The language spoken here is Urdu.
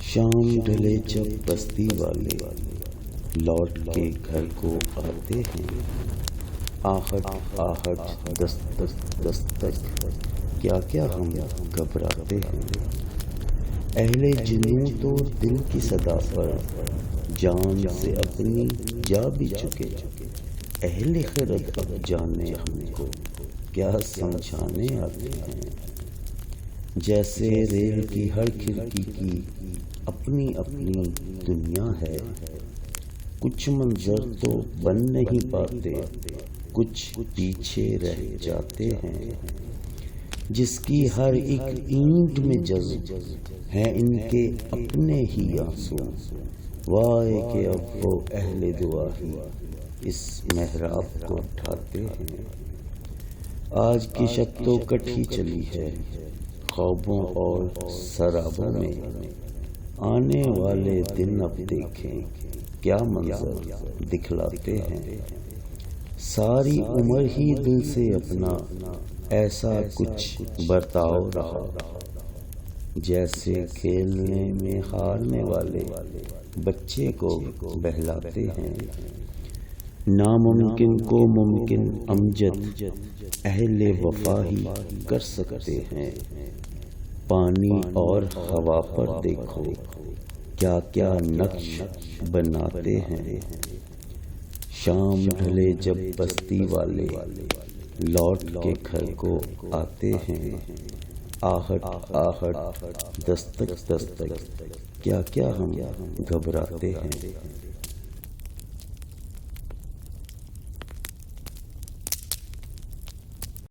شام ڈھلے جب بستی والے لوٹ کے گھر کو آتے ہیں، آہٹ آہٹ دستک دستک کیا کیا ہم گھبراتے ہیں۔ اہل جنوں تو دل کی صدا پر جان سے اپنی جا بھی چکے، اہل خرد اب جانے ہم کو کیا سمجھانے آتے ہیں۔ جیسے ریل کی ہر کھڑکی کی اپنی اپنی دنیا ہے، کچھ منظر تو بن نہیں پاتے، کچھ پیچھے رہ جاتے ہیں۔ جس کی ہر ایک اینٹ میں جذب ہے ان کے اپنے ہی آنسو، وائے کہ اب وہ اہل دعا ہی اس محراب کو ڈھاتے ہیں۔ آج کی شب تو کٹھی چلی ہے خوابوں اور سرابوں میں، آنے والے دن اب دیکھیں کیا منظر دکھلاتے ہیں۔ ساری عمر ہی دل سے اپنا ایسا کچھ برتاؤ رہا، جیسے کھیلنے میں ہارنے والے بچے کو بہلاتے ہیں۔ ناممکن کو ممکن امجد اہل وفا ہی کر سکتے ہیں۔ پانی اور ہوا پر دیکھو کیا کیا نقش بناتے ہیں۔ شام ڈھلے جب بستی والے لوٹ کے گھر کو آتے ہیں، آہٹ آہٹ دستک دستک کیا کیا ہم گھبراتے ہیں۔